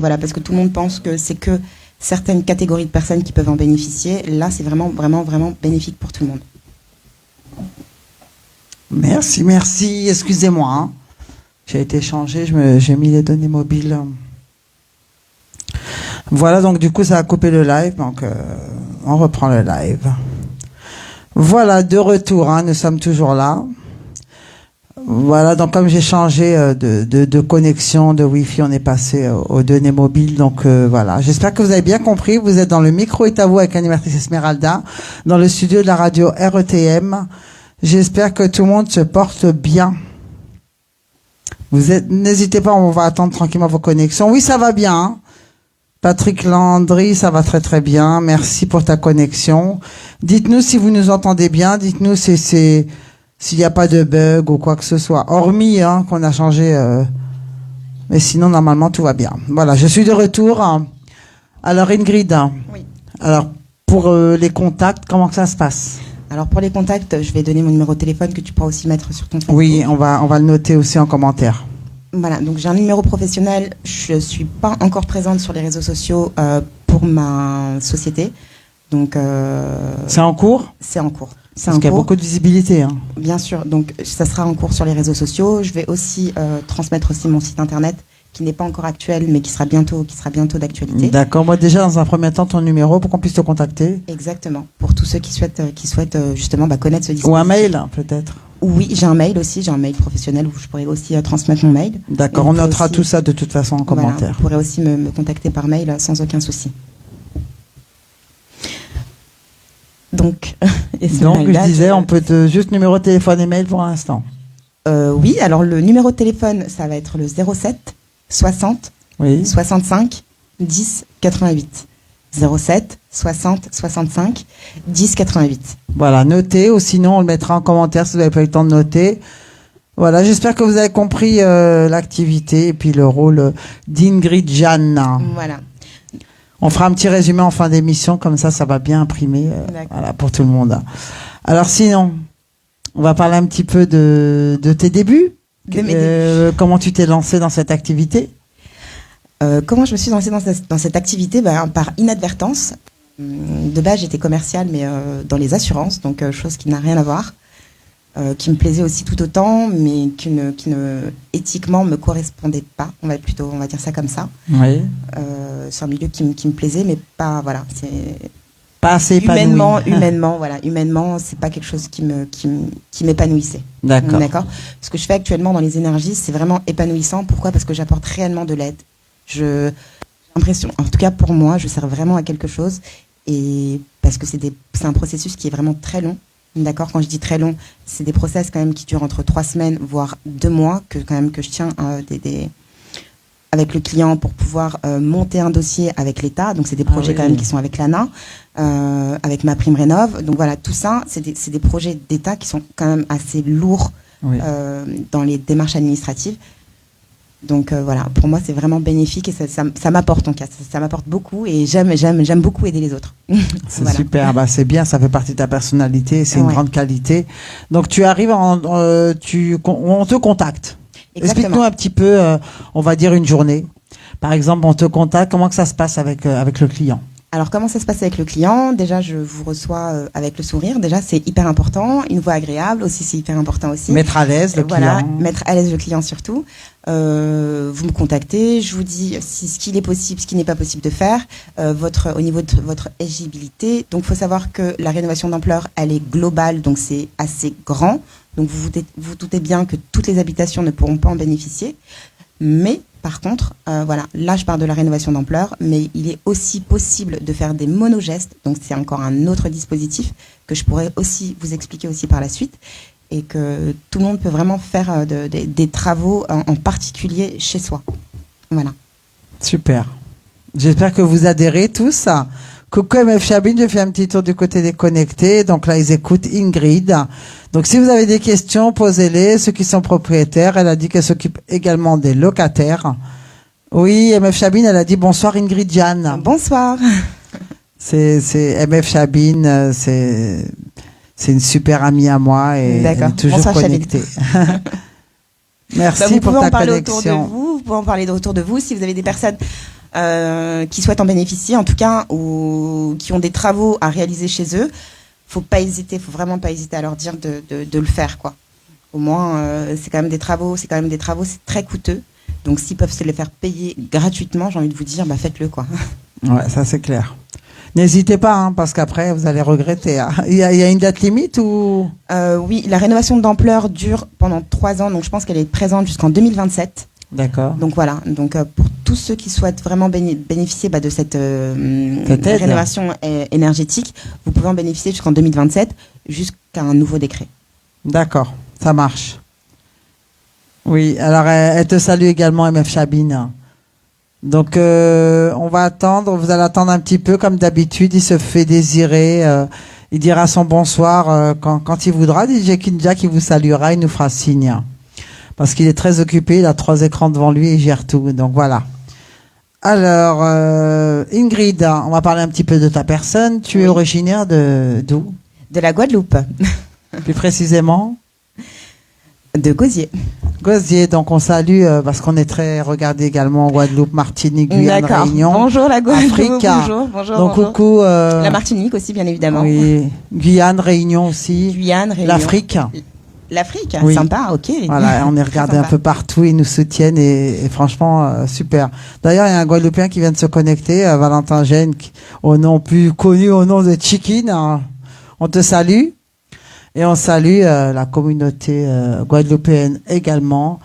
Voilà, parce que tout le monde pense que c'est que certaines catégories de personnes qui peuvent en bénéficier. Là, c'est vraiment, vraiment, vraiment bénéfique pour tout le monde. Merci. Excusez-moi. Hein. J'ai été changé, j'ai mis les données mobiles. Voilà, donc du coup, ça a coupé le live. Donc, on reprend le live. Voilà, de retour. Hein, nous sommes toujours là. Voilà, donc comme j'ai changé de connexion, de Wi-Fi, on est passé aux données mobiles. Donc voilà, j'espère que vous avez bien compris. Vous êtes dans le micro est à vous avec l'animatrice Esmeralda, dans le studio de la radio RETM. J'espère que tout le monde se porte bien. N'hésitez pas, on va attendre tranquillement vos connexions. Oui, ça va bien. Hein. Patrick Landry, ça va très très bien. Merci pour ta connexion. Dites-nous si vous nous entendez bien. Dites-nous s'il n'y a pas de bug ou quoi que ce soit. Hormis qu'on a changé. Mais sinon, normalement, tout va bien. Voilà, je suis de retour. Alors, Ingrid. Oui. Alors, pour les contacts, comment ça se passe? Alors, pour les contacts, je vais donner mon numéro de téléphone que tu pourras aussi mettre sur ton Facebook. Oui, on va le noter aussi en commentaire. Voilà, donc j'ai un numéro professionnel. Je ne suis pas encore présente sur les réseaux sociaux pour ma société. Donc, c'est en cours? C'est en cours. Parce qu'il y a beaucoup de visibilité. Hein. Bien sûr, donc ça sera en cours sur les réseaux sociaux. Je vais aussi transmettre aussi mon site internet qui n'est pas encore actuel, mais qui sera bientôt d'actualité. D'accord. Moi déjà dans un premier temps ton numéro pour qu'on puisse te contacter. Exactement. Pour tous ceux qui souhaitent justement connaître ce dispositif. Ou un mail peut-être. Oui, j'ai un mail aussi. J'ai un mail professionnel où je pourrais aussi transmettre mon mail. D'accord. On notera aussi tout ça de toute façon en commentaire. Voilà, vous pourrez aussi me contacter par mail sans aucun souci. Donc je disais, on peut juste numéro de téléphone et mail pour l'instant. Oui, alors le numéro de téléphone, ça va être le 07 60 65 10 88. 07 60 65 10 88. Voilà, notez, ou sinon on le mettra en commentaire si vous n'avez pas eu le temps de noter. Voilà, j'espère que vous avez compris l'activité et puis le rôle d'Ingrid Jeanne. Voilà. On fera un petit résumé en fin d'émission, comme ça va bien imprimer voilà, pour tout le monde. Alors sinon, on va parler un petit peu de tes débuts. De mes débuts. Comment tu t'es lancée dans cette activité? Comment je me suis lancée dans cette activité? Par inadvertance. De base, j'étais commerciale, mais dans les assurances, donc chose qui n'a rien à voir. Qui me plaisait aussi tout autant, mais qui ne éthiquement me correspondait pas. On va dire ça comme ça. Oui. C'est un milieu qui me plaisait, mais pas voilà. C'est pas assez épanoui. Humainement, c'est pas quelque chose qui m'épanouissait. D'accord. Ce que je fais actuellement dans les énergies, c'est vraiment épanouissant. Pourquoi? Parce que j'apporte réellement de l'aide. J'ai l'impression, en tout cas pour moi, je sers vraiment à quelque chose, et parce que c'est un processus qui est vraiment très long. D'accord, quand je dis très long, c'est des process quand même qui durent entre 3 semaines, voire 2 mois, que je tiens avec le client pour pouvoir monter un dossier avec l'État. Donc c'est des projets quand même qui sont avec l'ANA, avec ma prime rénov. Donc voilà, tout ça, c'est des projets d'État qui sont quand même assez lourds dans les démarches administratives. Donc voilà, pour moi c'est vraiment bénéfique et ça m'apporte en cas, ça m'apporte beaucoup et j'aime beaucoup aider les autres. C'est super, c'est bien, ça fait partie de ta personnalité, c'est une grande qualité. Donc tu arrives, on te contacte. Explique-nous un petit peu, on va dire une journée. Par exemple, on te contacte, comment que ça se passe avec le client? Alors, comment ça se passe avec le client? Déjà, je vous reçois avec le sourire. Déjà, c'est hyper important. Une voix agréable aussi, c'est hyper important aussi. Mettre à l'aise le client. Mettre à l'aise le client surtout. Vous me contactez, je vous dis ce qu'il est possible, ce qui n'est pas possible de faire, au niveau de votre éligibilité. Donc, il faut savoir que la rénovation d'ampleur, elle est globale, donc c'est assez grand. Donc, vous doutez bien que toutes les habitations ne pourront pas en bénéficier. Mais par contre, là je parle de la rénovation d'ampleur, mais il est aussi possible de faire des monogestes, donc c'est encore un autre dispositif que je pourrais aussi vous expliquer aussi par la suite, et que tout le monde peut vraiment faire des travaux en particulier chez soi. Voilà. Super. J'espère que vous adhérez tous. Coucou MF Chabine, je fais un petit tour du côté des connectés. Donc là, ils écoutent Ingrid. Donc si vous avez des questions, posez-les. Ceux qui sont propriétaires, elle a dit qu'elle s'occupe également des locataires. Oui, MF Chabine, elle a dit bonsoir Ingrid Jeanne. Bonsoir. C'est MF Chabine, c'est une super amie à moi et elle est toujours bonsoir, connectée. Merci pour ta connexion. Vous pouvez en parler autour de vous si vous avez des personnes qui souhaitent en bénéficier, en tout cas, ou qui ont des travaux à réaliser chez eux, faut vraiment pas hésiter à leur dire de le faire, quoi. Au moins, c'est quand même des travaux, c'est très coûteux. Donc, s'ils peuvent se les faire payer gratuitement, j'ai envie de vous dire, faites-le, quoi. Ouais, ça c'est clair. N'hésitez pas, hein, parce qu'après, vous allez regretter. Hein. Il y a une date limite ou Oui, la rénovation d'ampleur dure pendant 3 ans, donc je pense qu'elle est présente jusqu'en 2027. D'accord. Donc voilà, pour tous ceux qui souhaitent vraiment bénéficier de cette rénovation énergétique, vous pouvez en bénéficier jusqu'en 2027, jusqu'à un nouveau décret. D'accord, ça marche. Oui, alors elle te salue également, MF Chabine. Donc on va attendre, vous allez attendre un petit peu comme d'habitude, il se fait désirer, il dira son bonsoir quand il voudra, DJ Kinja qui vous saluera, il nous fera signe. Parce qu'il est très occupé, il a 3 écrans devant lui et il gère tout, donc voilà. Alors Ingrid, on va parler un petit peu de ta personne, tu es originaire d'où? De la Guadeloupe. Plus précisément? De Gosier. Gosier, donc on salue parce qu'on est très regardé également en Guadeloupe, Martinique, Guyane, Réunion. Bonjour la Guadeloupe. Afrique. Bonjour. Donc coucou. La Martinique aussi, bien évidemment. Oui. Guyane, Réunion aussi. Guyane, Réunion. L'Afrique, oui. Sympa, ok. Voilà, on est regardé un peu partout, ils nous soutiennent et franchement super. D'ailleurs, il y a un Guadeloupéen qui vient de se connecter, Valentin Gênes, au nom plus connu au nom de Chikin. On te salue. Et on salue la communauté guadeloupéenne également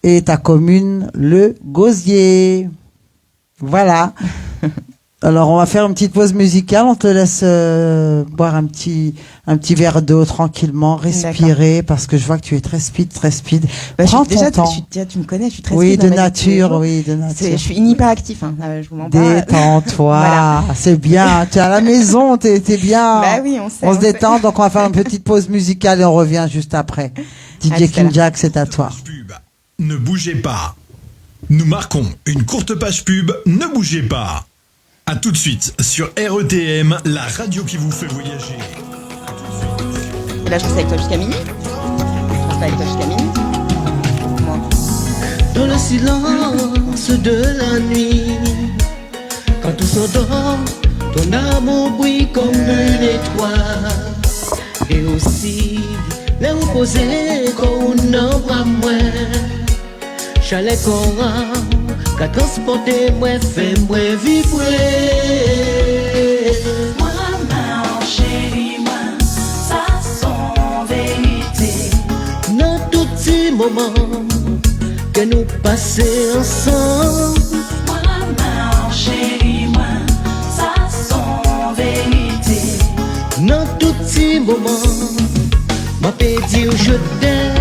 et ta commune, le Gosier. Voilà. Alors on va faire une petite pause musicale. On te laisse boire un petit verre d'eau tranquillement, respirer parce que je vois que tu es très speed. Prends ton temps. Tu me connais, je suis très speed. Oui, de nature. Je suis hyperactif. Je vous mens pas. Détends-toi. Voilà. C'est bien. Tu es à la maison, t'es bien. Bah oui, on sait. On se détend, donc on va faire une petite pause musicale et on revient juste après. DJ Kinjak, c'est à toi. Ne bougez pas. Nous marquons une courte page pub. Ne bougez pas. A tout de suite sur RETM, la radio qui vous fait voyager. Et là, je reste avec toi jusqu'à minuit. Je reste avec toi jusqu'à minuit. Dans le silence de la nuit, quand tout s'endort, ton amour brille comme une étoile. Et aussi, les reposer comme un ombre à moi. Chalet Cora, qu'a transporté moi, fait moi vibrer. Moi, ma chérie, moi, ça son vérité. Dans tout petit moment que nous passons ensemble. Moi, ma chérie, moi, ça son vérité. Dans tout petit moment, m'a fait dire je t'aime.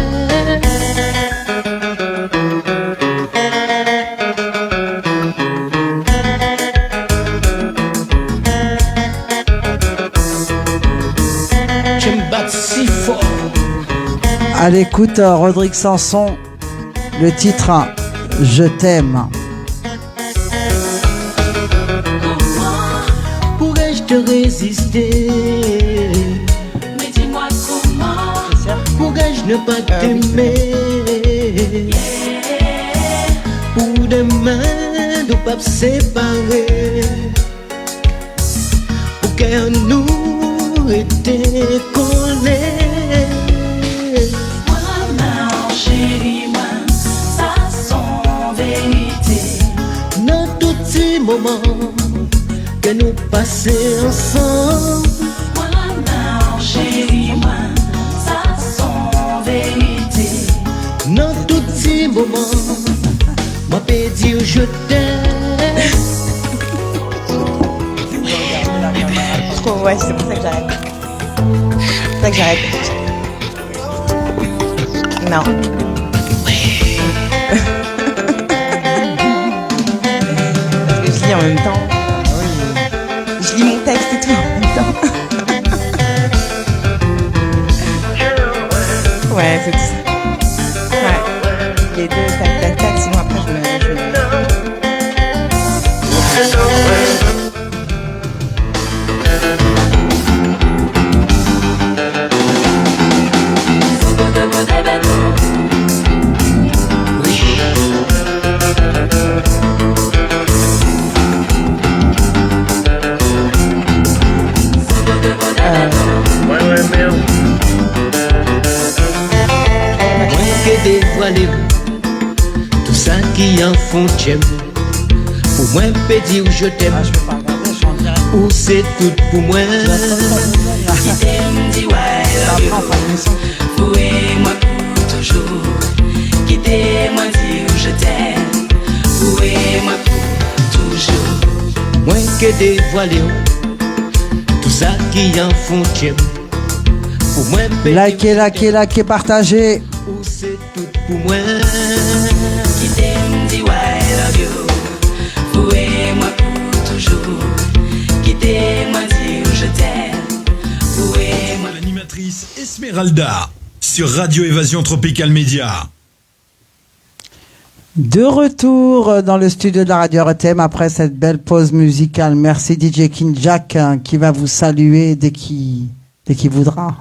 À l'écoute, Rodrigue Sanson, le titre Je t'aime. Comment pourrais-je te résister? Mais dis-moi comment pourrais-je ne pas t'aimer? Pour demain, nous pas séparer. Pour que nous étions collés. Chérie, moi, ça son vérité. Dans tout petit moment que nous passons ensemble. Moi, ma chérie, moi, ça son vérité. Dans tout petit moment, m'a fait dire je t'aime. Ouais, c'est pour ça que j'arrête. C'est pour ça que j'arrête. Non. Parce que je lis en même temps. Je lis mon texte et tout en même temps. Ouais, c'est tout ça. Ouais. Les deux, tac, sinon après je me... frontière. Pour moi, peux dire je t'aime. Ah, je peux pas regarder, je suis en direct. Ou c'est tout pour moi. Qui t'aime dit ouais, love you. Fouez-moi pour toujours. Quittez-moi dire je t'aime. Fouez-moi pour toujours. Moi que dévoiler tout ça qui en frontière. Pour moi, Likez, partagez. ou c'est tout pour moi. Qui t'aime dit ouais, love you. Fouez-moi pour toujours. Quittez-moi dire je t'aime. Fouez-moi. L'animatrice Esmeralda sur Radio Évasion Tropical Média. De retour dans le studio de la radio RTM après cette belle pause musicale. Merci DJ King Jack qui va vous saluer dès qu'il voudra.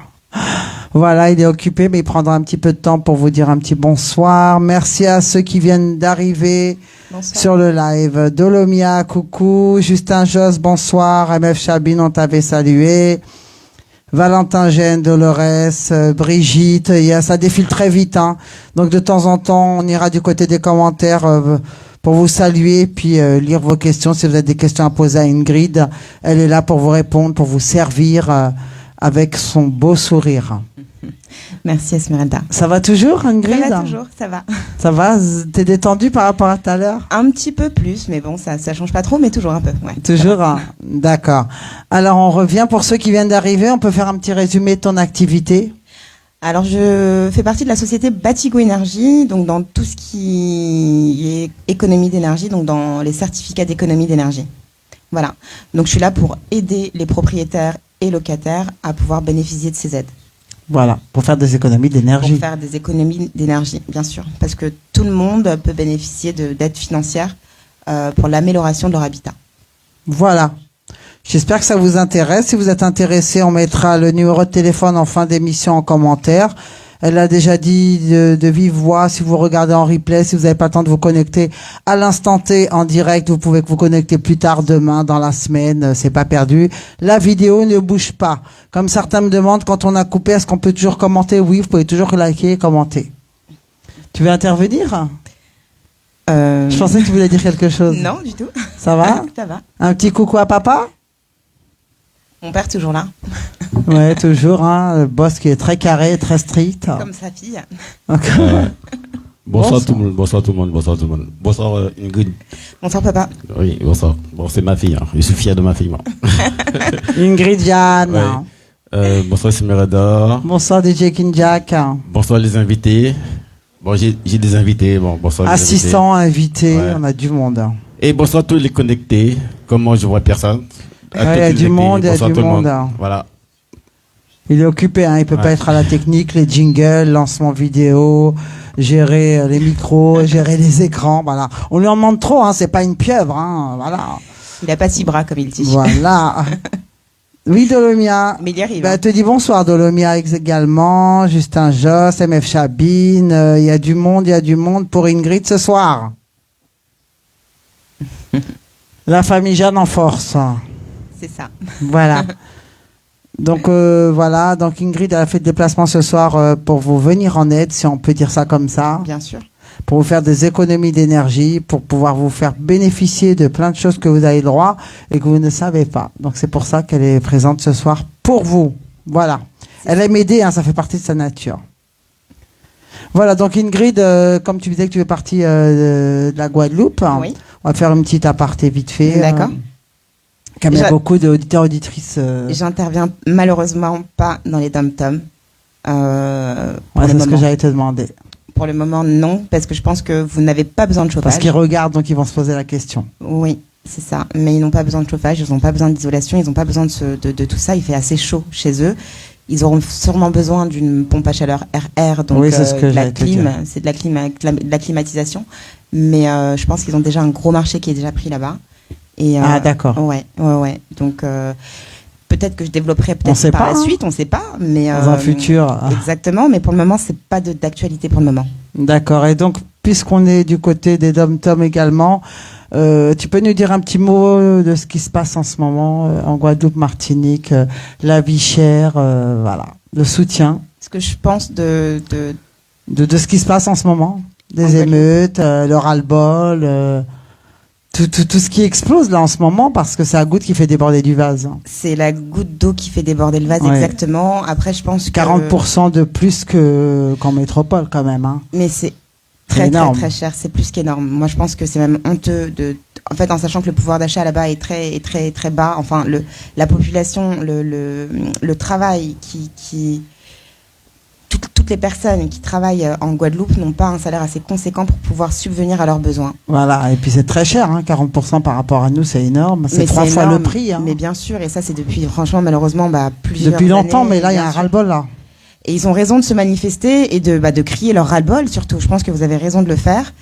Voilà, il est occupé mais il prendra un petit peu de temps pour vous dire un petit bonsoir. Merci à ceux qui viennent d'arriver sur le live. Dolomia, coucou. Justin Joss, bonsoir. MF Chabine, on t'avait salué. Valentin Gênes, Dolores, Brigitte, ça défile très vite, hein. Donc de temps en temps, on ira du côté des commentaires pour vous saluer, puis lire vos questions. Si vous avez des questions à poser à Ingrid, elle est là pour vous répondre, pour vous servir avec son beau sourire. Merci Esmeralda. Ça va toujours, Ingrid? Ça va toujours, ça va. Ça va? T'es détendue par rapport à tout à l'heure? Un petit peu plus, mais bon, ça change pas trop, mais toujours un peu. Ouais. Toujours, hein. D'accord. Alors on revient pour ceux qui viennent d'arriver. On peut faire un petit résumé de ton activité? Alors, je fais partie de la société Batigo Énergie, donc dans tout ce qui est économie d'énergie, donc dans les certificats d'économie d'énergie. Voilà. Donc, je suis là pour aider les propriétaires et locataires à pouvoir bénéficier de ces aides. Voilà, pour faire des économies d'énergie. Pour faire des économies d'énergie, bien sûr. Parce que tout le monde peut bénéficier d'aides financières pour l'amélioration de leur habitat. Voilà. J'espère que ça vous intéresse. Si vous êtes intéressé, on mettra le numéro de téléphone en fin d'émission en commentaire. Elle a déjà dit de vive voix. Si vous regardez en replay, si vous n'avez pas le temps de vous connecter à l'instant T en direct, vous pouvez vous connecter plus tard demain dans la semaine. C'est pas perdu. La vidéo ne bouge pas. Comme certains me demandent quand on a coupé, est-ce qu'on peut toujours commenter? Oui, vous pouvez toujours liker et commenter. Tu veux intervenir? Je pensais que tu voulais dire quelque chose. Non, du tout. Ça va? Ça va. Un petit coucou à papa? Mon père toujours là. Ouais, toujours, hein. Le boss qui est très carré, très strict. Comme sa fille. Donc, Bonsoir tout le monde, bonsoir tout le monde, bonsoir tout le monde. Bonsoir Ingrid. Bonsoir papa. Oui, bonsoir. Bon, c'est ma fille, hein. Je suis fier de ma fille, moi. Ingrid Jeanne. Ouais. Bonsoir Esmeralda. Bonsoir DJ King Jack. Bonsoir les invités. Bon, j'ai des invités. Bon, bonsoir les Assistants, invités, Ouais. on a du monde. Et bonsoir tous les connectés. Comme moi, je vois personne. À Ouais, tous il y a les du invités. monde, il y a Bonsoir du tout le monde. Voilà. Il est occupé, hein. Il peut pas Ouais. être à la technique, les jingles, lancement vidéo, gérer les micros, gérer les écrans, voilà. On lui en demande trop, hein. C'est pas une pieuvre, hein. Voilà. Il a pas 6 bras comme il dit. Voilà. Oui, Dolomia. Mais il y arrive. Ben, hein. te dis bonsoir, Dolomia également, Justin Joss, MF Chabine, il y a du monde pour Ingrid ce soir. La famille Jeanne en force. C'est ça. Voilà. Donc voilà, donc Ingrid elle a fait le déplacement ce soir pour vous venir en aide, si on peut dire ça comme ça, Bien sûr. pour vous faire des économies d'énergie, pour pouvoir vous faire bénéficier de plein de choses que vous avez le droit et que vous ne savez pas. Donc c'est pour ça qu'elle est présente ce soir pour vous. Voilà. Elle aime aider, hein, ça fait partie de sa nature. Voilà, donc Ingrid, comme tu disais que tu fais partie de la Guadeloupe, hein, Oui. on va faire une petite aparté vite fait. D'accord. Quand même Déjà- beaucoup d'auditeurs auditrices. J'interviens malheureusement pas dans les dom-toms. Pour, Ouais, le c'est ce que moment. j'allais te demander. Pour le moment, non, parce que je pense que vous n'avez pas besoin de chauffage. Parce qu'ils regardent, donc ils vont se poser la question. Oui, c'est ça. Mais ils n'ont pas besoin de chauffage, ils n'ont pas besoin d'isolation, ils n'ont pas besoin de tout ça. Il fait assez chaud chez eux. Ils auront sûrement besoin d'une pompe à chaleur RR, donc Oui, c'est ce que de la j'allais te clim, dire. c'est de la climatisation. Mais je pense qu'ils ont déjà un gros marché qui est déjà pris là-bas. Et, Ah, d'accord. Ouais. Donc peut-être que je développerai On peut-être sait par pas, la hein. suite, on ne sait pas. Mais Dans un futur. Exactement, mais pour le moment, c'est pas d'actualité pour le moment. D'accord. Et donc, puisqu'on est du côté des dom-toms également, tu peux nous dire un petit mot de ce qui se passe en ce moment en Guadeloupe, Martinique, la vie chère, voilà, le soutien Ce que je pense de ce qui se passe en ce moment. Des émeutes, le ras-le-bol, tout ce qui explose là en ce moment parce que c'est la goutte qui fait déborder du vase. C'est la goutte d'eau qui fait déborder le vase, Ouais. exactement. Après, je pense que 40% de plus qu'en métropole quand même. Hein. Mais c'est C'est très énorme. très cher, c'est plus qu'énorme. Moi, je pense que c'est même honteux en fait, en sachant que le pouvoir d'achat là-bas est très bas. Enfin, la population, le travail toutes les personnes qui travaillent en Guadeloupe n'ont pas un salaire assez conséquent pour pouvoir subvenir à leurs besoins. Voilà, et puis c'est très cher, hein, 40% par rapport à nous, c'est énorme. C'est Mais 3 fois énorme. le prix. Hein. Mais bien sûr, et ça c'est depuis, franchement, malheureusement, plusieurs Depuis longtemps, années, mais là il y a bien un sûr. ras-le-bol là. Et ils ont raison de se manifester et de crier leur ras-le-bol, surtout. Je pense que vous avez raison de le faire.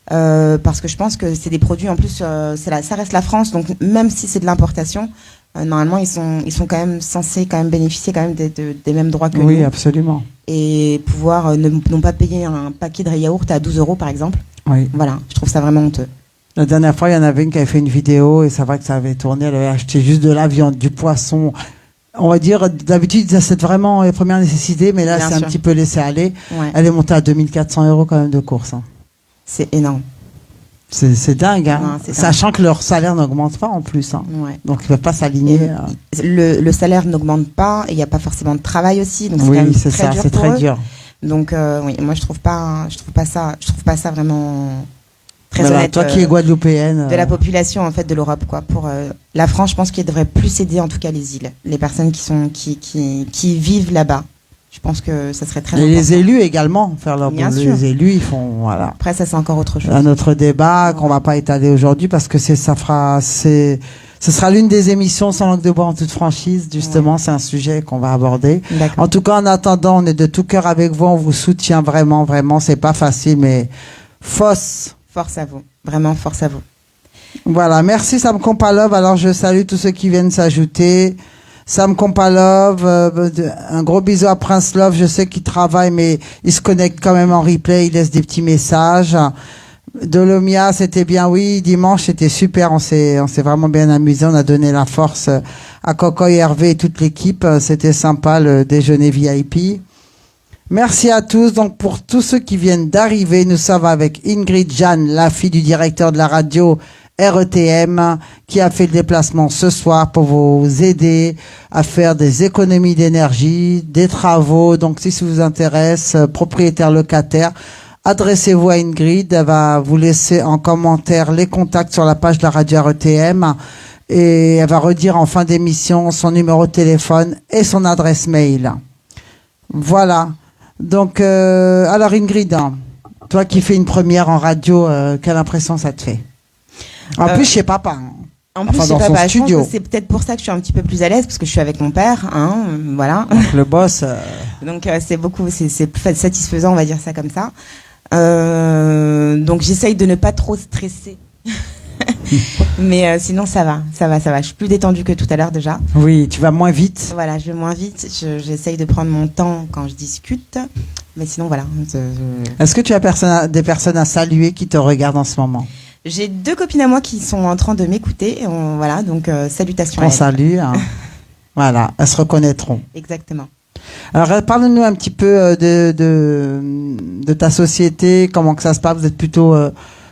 Parce que je pense que c'est des produits, en plus, ça reste la France, donc même si c'est de l'importation, normalement, ils sont quand même censés bénéficier quand même des mêmes droits que Oui, nous. absolument. Et pouvoir non pas payer un paquet de yaourt à 12 euros, par exemple. Oui. Voilà, je trouve ça vraiment honteux. La dernière fois, il y en avait une qui avait fait une vidéo et c'est vrai que ça avait tourné. Elle avait acheté juste de la viande, du poisson. On va dire, d'habitude, c'est vraiment les premières nécessités, mais là, Bien c'est un sûr. petit peu laissé aller. Ouais, Elle est montée à 2400 € quand même de course. Hein. c'est énorme. C'est dingue, hein. Non, c'est Sachant que leur salaire n'augmente pas en plus. Hein. Ouais. Donc, ils ne peuvent pas s'aligner. Le salaire n'augmente pas, et il n'y a pas forcément de travail aussi, donc c'est quand Oui, même c'est très ça, dur c'est pour très eux. dur. Donc oui, moi je trouve pas ça vraiment très Voilà, honnête. toi qui es guadeloupéenne. De la population en fait de l'Europe, quoi. Pour la France, je pense qu'il devrait plus aider en tout cas les îles, les personnes qui vivent là-bas. Je pense que ça serait très Et important. les élus également, faire leur Bien boulot. sûr. Les élus, ils font, voilà. Après ça c'est encore autre chose. Un autre débat qu'on va pas étaler aujourd'hui parce que ce sera l'une des émissions sans langue de bois en toute franchise. Justement, c'est un sujet qu'on va aborder. D'accord. En tout cas, en attendant, on est de tout cœur avec vous. On vous soutient vraiment, vraiment. C'est pas facile, mais force. Force à vous, vraiment force à vous. Voilà. Merci Sam Kompalov. Alors, je salue tous ceux qui viennent s'ajouter. Sam Kompalov, un gros bisou à Prince Love. Je sais qu'il travaille, mais il se connecte quand même en replay. Il laisse des petits messages. Dolomia, c'était bien, oui. Dimanche, c'était super. On s'est vraiment bien amusé. On a donné la force à Coco et Hervé et toute l'équipe. C'était sympa, le déjeuner VIP. Merci à tous. Donc, pour tous ceux qui viennent d'arriver, nous sommes avec Ingrid Jeanne, la fille du directeur de la radio RETM, qui a fait le déplacement ce soir pour vous aider à faire des économies d'énergie, des travaux. Donc, si ça vous intéresse, propriétaire, locataire, adressez-vous à Ingrid. Elle va vous laisser en commentaire les contacts sur la page de la radio RETM. Et elle va redire en fin d'émission son numéro de téléphone et son adresse mail. Voilà. Donc, alors Ingrid, toi qui fais une première en radio, quelle impression ça te fait? En plus, chez papa. Hein. En plus, Enfin, je dans sais son pas, je pense studio. que c'est peut-être pour ça que je suis un petit peu plus à l'aise, parce que je suis avec mon père, hein, voilà. Donc, le boss. Donc c'est plus satisfaisant, on va dire ça comme ça. Donc j'essaye de ne pas trop stresser. Mais sinon ça va. Je suis plus détendue que tout à l'heure déjà. Oui, tu vas moins vite. Voilà, je vais moins vite. J'essaye de prendre mon temps quand je discute. Mais sinon voilà. Est-ce que tu as des personnes à saluer qui te regardent en ce moment? J'ai 2 copines à moi qui sont en train de m'écouter. Voilà, donc salutations à On elles. salue. Hein. Voilà, elles se reconnaîtront. Exactement. Alors, parle-nous un petit peu de ta société, comment que ça se passe. Vous êtes plutôt,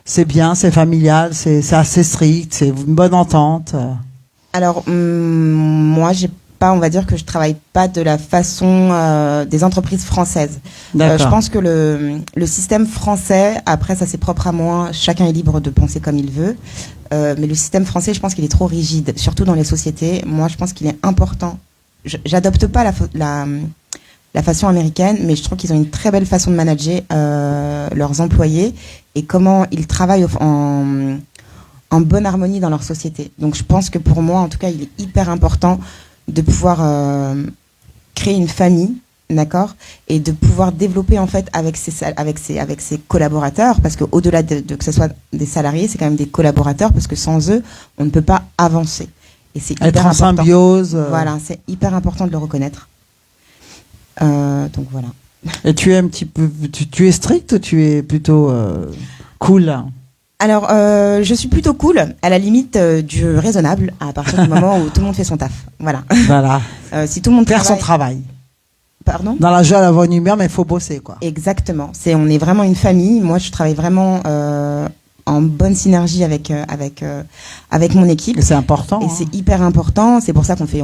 c'est bien, c'est familial, c'est assez strict, c'est une bonne entente. Alors, moi, on va dire que je travaille pas de la façon des entreprises françaises. D'accord. Je pense que le système français, après, ça c'est propre à moi, chacun est libre de penser comme il veut. Mais le système français, je pense qu'il est trop rigide, surtout dans les sociétés. Moi, je pense qu'il est important. J'adopte pas la façon américaine, mais je trouve qu'ils ont une très belle façon de manager leurs employés et comment ils travaillent en bonne harmonie dans leur société. Donc je pense que pour moi, en tout cas, il est hyper important de pouvoir créer une famille, d'accord, et de pouvoir développer en fait avec ses collaborateurs, parce que au-delà de que ce soit des salariés, c'est quand même des collaborateurs, parce que sans eux, on ne peut pas avancer. Et c'est hyper Être en important. symbiose. Voilà, c'est hyper important de le reconnaître. Donc voilà. Et tu es un petit peu, tu es strict ou tu es plutôt cool? Alors, je suis plutôt cool, à la limite du raisonnable, à partir du moment où tout le monde fait son taf. Voilà. Voilà. Si tout le monde Faire son travail. Pardon ? Dans la joie, la bonne humeur, mais il faut bosser, quoi. Exactement. On est vraiment une famille. Moi, je travaille vraiment en bonne synergie avec mon équipe. Et c'est important. Et c'est hyper important. C'est pour ça qu'on fait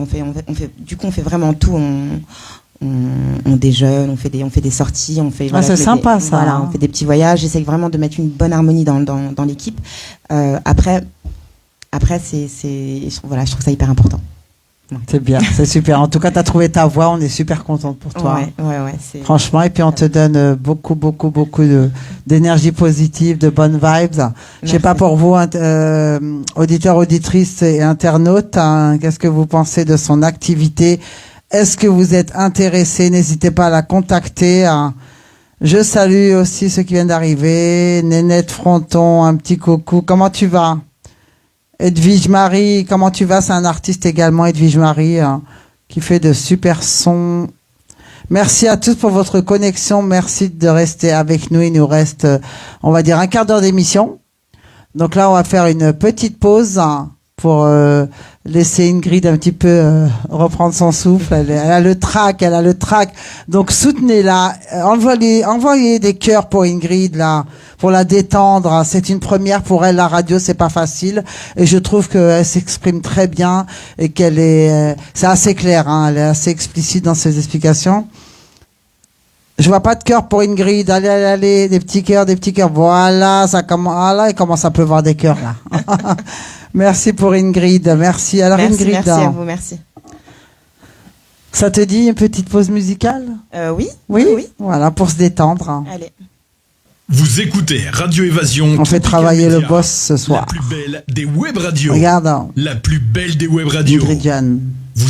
vraiment tout. On déjeune, on fait des sorties, c'est sympa ça. Voilà, on fait des petits voyages. J'essaie vraiment de mettre une bonne harmonie dans l'équipe. Après, je trouve ça hyper important. Ouais. C'est bien, c'est super. En tout cas, tu as trouvé ta voie. On est super contente pour toi. Ouais. Franchement, et puis on te donne beaucoup d'énergie positive, de bonnes vibes. Je sais pas pour vous, auditeurs, auditrices et internautes, hein, qu'est-ce que vous pensez de son activité? Est-ce que vous êtes intéressés? N'hésitez pas à la contacter. Hein. Je salue aussi ceux qui viennent d'arriver. Nénette Fronton, un petit coucou. Comment tu vas? Edwige Marie, comment tu vas? C'est un artiste également, Edwige Marie, hein, qui fait de super sons. Merci à tous pour votre connexion. Merci de rester avec nous. Il nous reste, on va dire, un quart d'heure d'émission. Donc là, on va faire une petite pause hein, pour laisser Ingrid un petit peu reprendre son souffle. Elle a le trac. Donc soutenez-la. Envoyez des cœurs pour Ingrid là, pour la détendre. C'est une première pour elle. La radio, c'est pas facile. Et je trouve qu'elle s'exprime très bien et qu'elle est, c'est assez clair. Hein, elle est assez explicite dans ses explications. Je vois pas de cœur pour Ingrid. Allez, des petits cœurs. Voilà, ça commence. Ah là, il commence à pleuvoir des cœurs là. Merci pour Ingrid. Merci. Alors Ingrid. Merci à vous, merci. Ça te dit une petite pause musicale? Oui. Voilà, pour se détendre. Allez. Vous écoutez Radio Évasion. On fait travailler le boss ce soir. La plus belle des web radios. Regarde. La plus belle des web radios. Ingrid Jeanne. Vous...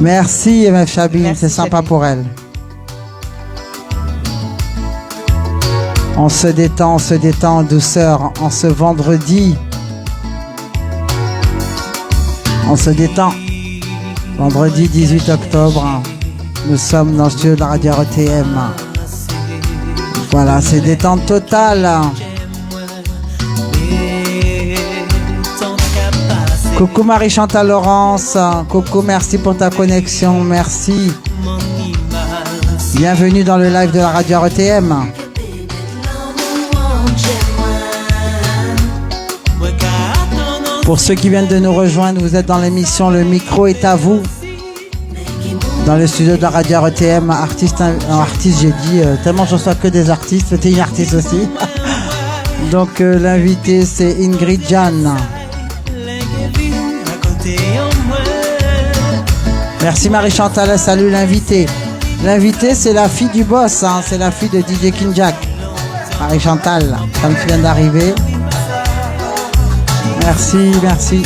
Merci MF Chabine, c'est sympa Chabine. pour elle. On se détend en douceur en ce vendredi. On se détend. Vendredi 18 octobre. Nous sommes dans le studio de la radio RTM. Voilà, c'est détente totale. Coucou Marie-Chantal Laurence. Coucou, merci pour ta connexion. Merci. Bienvenue dans le live de la radio RTM. Pour ceux qui viennent de nous rejoindre, vous êtes dans l'émission Le micro est à vous. Dans le studio de la radio RTM, artiste, j'ai dit, tellement je reçois que des artistes, t'es une artiste aussi. Donc l'invité c'est Ingrid Jeanne. Merci Marie-Chantal, salut l'invité. L'invité c'est la fille du boss, hein, c'est la fille de DJ King Jack. Marie-Chantal, comme tu viens d'arriver. Merci.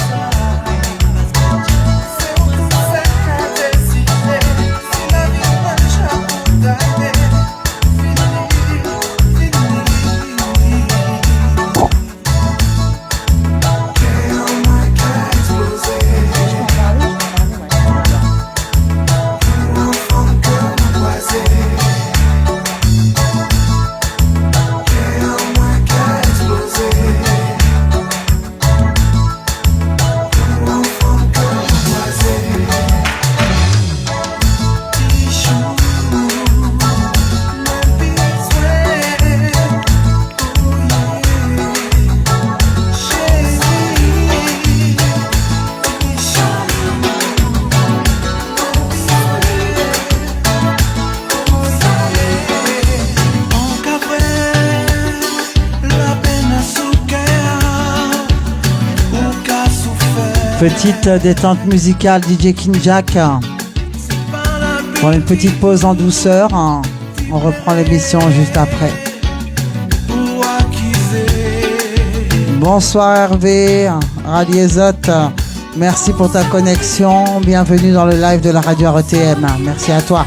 Petite détente musicale DJ King Jack. Pour une petite pause en douceur. On reprend l'émission juste après. Bonsoir Hervé, Raliezot. Merci pour ta connexion. Bienvenue dans le live de la radio RTM. Merci à toi.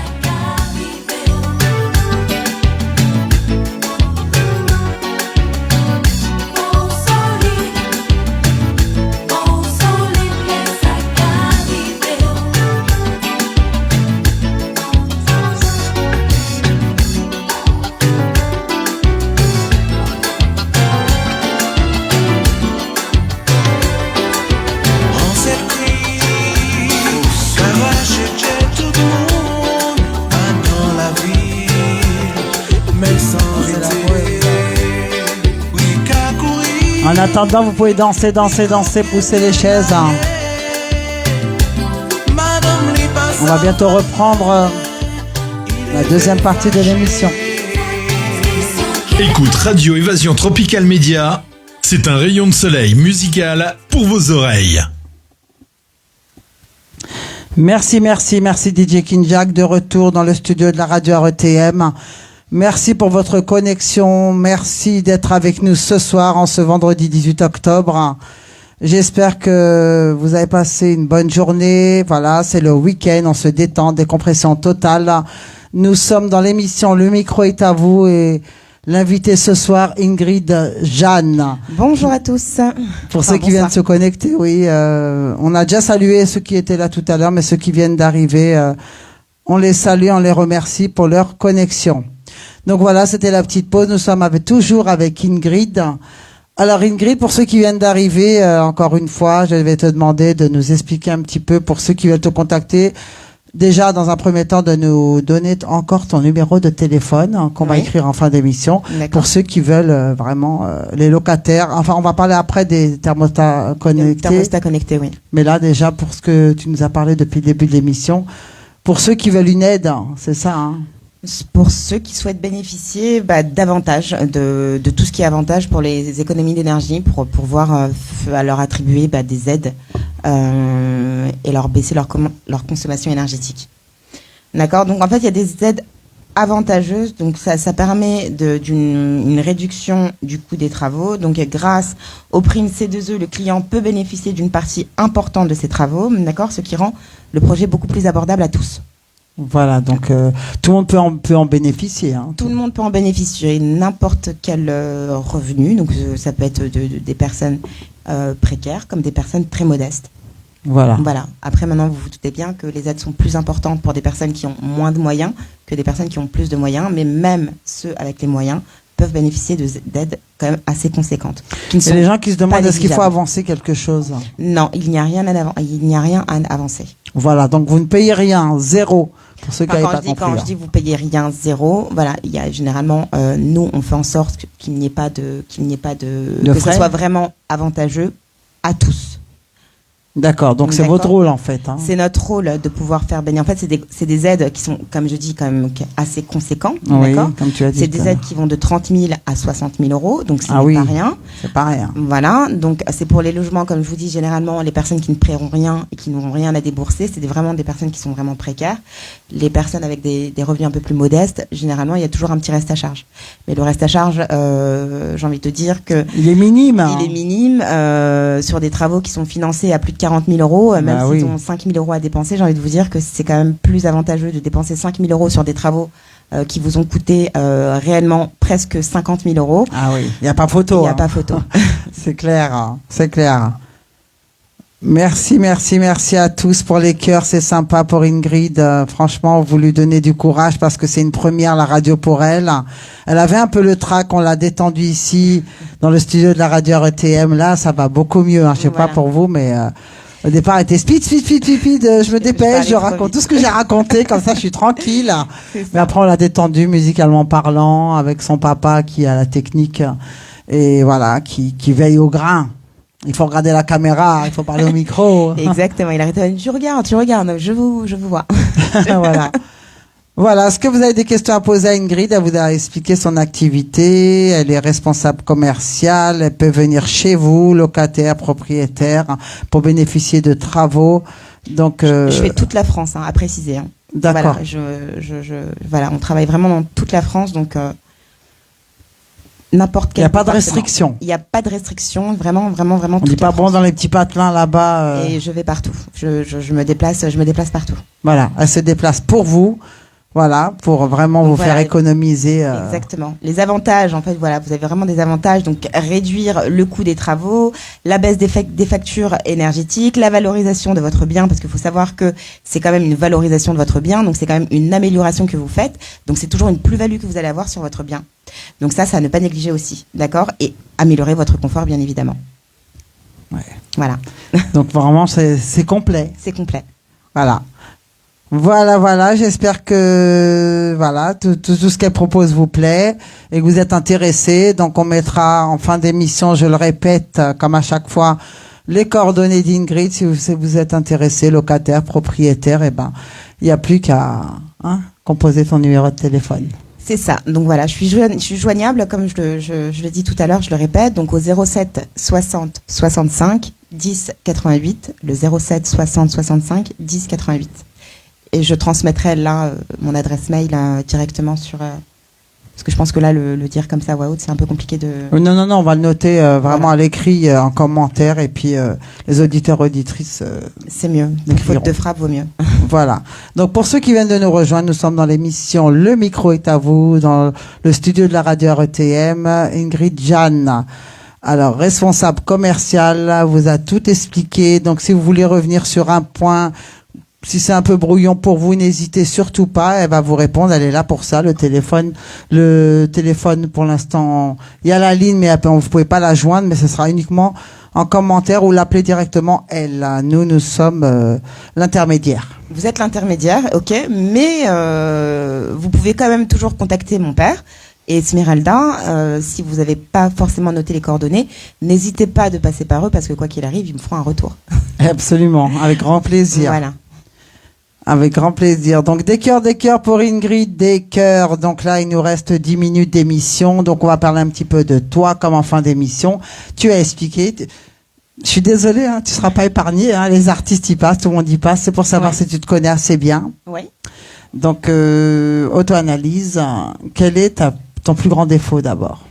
En attendant, vous pouvez danser, pousser les chaises. On va bientôt reprendre la deuxième partie de l'émission. Écoute Radio Évasion Tropical Média, c'est un rayon de soleil musical pour vos oreilles. Merci DJ Kinjak, de retour dans le studio de la radio RETM. Merci pour votre connexion, merci d'être avec nous ce soir, en ce vendredi 18 octobre. J'espère que vous avez passé une bonne journée. Voilà, c'est le week-end, on se détend, décompression totale. Nous sommes dans l'émission Le micro est à vous et l'invité ce soir, Ingrid Jeanne. Bonjour à tous. Pour ceux qui viennent se connecter, oui, on a déjà salué ceux qui étaient là tout à l'heure, mais ceux qui viennent d'arriver, on les salue, on les remercie pour leur connexion. Donc voilà, c'était la petite pause. Nous sommes toujours avec Ingrid. Alors Ingrid, pour ceux qui viennent d'arriver, encore une fois, je vais te demander de nous expliquer un petit peu, pour ceux qui veulent te contacter, déjà dans un premier temps de nous donner encore ton numéro de téléphone qu'on va écrire en fin d'émission, pour ceux qui veulent vraiment les locataires. Enfin, on va parler après des thermostats connectés. Des thermostats connectés, oui. Mais là déjà, pour ce que tu nous as parlé depuis le début de l'émission, pour ceux qui veulent une aide, c'est ça, hein? Pour ceux qui souhaitent bénéficier davantage de tout ce qui est avantage pour les économies d'énergie, pour pouvoir leur attribuer des aides et leur baisser leur consommation énergétique. D'accord. Donc en fait, il y a des aides avantageuses. Donc ça permet d'une réduction du coût des travaux. Donc grâce aux primes C2E, le client peut bénéficier d'une partie importante de ses travaux. D'accord, ce qui rend le projet beaucoup plus abordable à tous. Voilà, donc tout le monde peut en bénéficier. Hein. Tout le monde peut en bénéficier, n'importe quel revenu. Donc ça peut être des personnes précaires comme des personnes très modestes. Voilà. Après, maintenant, vous vous doutez bien que les aides sont plus importantes pour des personnes qui ont moins de moyens que des personnes qui ont plus de moyens. Mais même ceux avec les moyens peuvent bénéficier d'aides quand même assez conséquentes. Il y a des gens qui se demandent est-ce qu'il faut avancer quelque chose? Non, il n'y a rien à avancer. Voilà, donc vous ne payez rien, zéro. Pour ceux qui n'avaient pas compris. Quand je dis vous payez rien, zéro, voilà, il y a généralement, nous, on fait en sorte qu'il n'y ait pas de que frais. Ce soit vraiment avantageux à tous. D'accord, donc c'est votre rôle en fait. Hein. C'est notre rôle de pouvoir faire bénéficier. En fait, c'est des aides qui sont, comme je dis, quand même assez conséquents. Oui, d'accord. comme tu as dit. C'est des aides qui vont de 30 000 à 60 000 euros, donc c'est pas rien. C'est pas rien. Voilà, donc c'est pour les logements, comme je vous dis, généralement les personnes qui ne paieront rien et qui n'auront rien à débourser, c'est vraiment des personnes qui sont vraiment précaires. Les personnes avec des revenus un peu plus modestes, généralement il y a toujours un petit reste à charge. Mais le reste à charge, j'ai envie de te dire que il est minime. Il est minime sur des travaux qui sont financés à plus de 40 000 euros, même s'ils ont 5 000 euros à dépenser. J'ai envie de vous dire que c'est quand même plus avantageux de dépenser 5 000 euros sur des travaux qui vous ont coûté réellement presque 50 000 euros. Ah oui, il n'y a pas photo. Il n'y a pas photo. C'est clair, hein. C'est clair. Merci à tous pour les cœurs, c'est sympa pour Ingrid. Franchement, vous lui donnez du courage parce que c'est une première, la radio pour elle. Elle avait un peu le trac, on l'a détendu ici dans le studio de la radio RETM. Là, ça va beaucoup mieux. Hein. Je sais pas pour vous, mais au départ, elle était speed. Je me dépêche, je raconte tout ce que j'ai raconté, comme ça, je suis tranquille. Mais après, on l'a détendu musicalement parlant avec son papa qui a la technique et voilà, qui veille au grain. Il faut regarder la caméra, il faut parler au micro. Exactement, il arrête de dire, tu regardes, je vous vois. Voilà, est-ce que vous avez des questions à poser à Ingrid? Elle vous a expliqué son activité, elle est responsable commerciale, elle peut venir chez vous, locataire, propriétaire, pour bénéficier de travaux. Donc, je fais toute la France, à préciser. Hein. D'accord. Voilà, on travaille vraiment dans toute la France, donc n'importe quel. Il n'y a pas de restriction. Il n'y a pas de restriction, vraiment. On dit pas bon dans les petits patelins là-bas. Et je vais partout. Je me déplace partout. Voilà, elle se déplace pour vous. Voilà, pour vraiment vous faire économiser. Exactement. Les avantages, en fait, voilà, vous avez vraiment des avantages. Donc, réduire le coût des travaux, la baisse des factures énergétiques, la valorisation de votre bien, parce qu'il faut savoir que c'est quand même une valorisation de votre bien, donc c'est quand même une amélioration que vous faites. Donc, c'est toujours une plus-value que vous allez avoir sur votre bien. Donc ça à ne pas négliger aussi, d'accord? Et améliorer votre confort, bien évidemment. Ouais. Voilà. Donc, vraiment, c'est complet. C'est complet. Voilà. Voilà, j'espère que voilà tout ce qu'elle propose vous plaît et que vous êtes intéressés. Donc on mettra en fin d'émission, je le répète, comme à chaque fois, les coordonnées d'Ingrid si vous êtes intéressé, locataire, propriétaire, il n'y a plus qu'à composer ton numéro de téléphone. C'est ça. Donc voilà, je suis joignable, comme je le dis tout à l'heure, je le répète, donc au 07 60 65 10 88, le 07 60 65 10 88. Et je transmettrai là mon adresse mail directement sur... parce que je pense que là, le dire comme ça, c'est un peu compliqué de... Non, on va le noter vraiment à l'écrit, en commentaire, et puis les auditeurs, auditrices... c'est mieux. Donc, faute de frappe vaut mieux. Voilà. Donc pour ceux qui viennent de nous rejoindre, nous sommes dans l'émission Le micro est à vous, dans le studio de la radio RETM. Ingrid Jeanne, alors responsable commercial, vous a tout expliqué. Donc si vous voulez revenir sur un point... Si c'est un peu brouillon pour vous, n'hésitez surtout pas. Elle va vous répondre. Elle est là pour ça. Le téléphone, pour l'instant, il y a la ligne, mais vous pouvez pas la joindre. Mais ce sera uniquement en commentaire ou l'appeler directement elle. Nous sommes l'intermédiaire. Vous êtes l'intermédiaire, ok. Mais vous pouvez quand même toujours contacter mon père et Esmeralda. Si vous n'avez pas forcément noté les coordonnées, n'hésitez pas de passer par eux parce que quoi qu'il arrive, ils me feront un retour. Absolument, avec grand plaisir. Voilà. Avec grand plaisir. Donc, des cœurs pour Ingrid, des cœurs. Donc là, il nous reste 10 minutes d'émission. Donc, on va parler un petit peu de toi comme en fin d'émission. Tu as expliqué. Je suis désolée, tu seras pas épargné. Les artistes y passent, tout le monde y passe. C'est pour savoir si tu te connais assez bien. Oui. Donc, auto-analyse. Quel est ton plus grand défaut d'abord?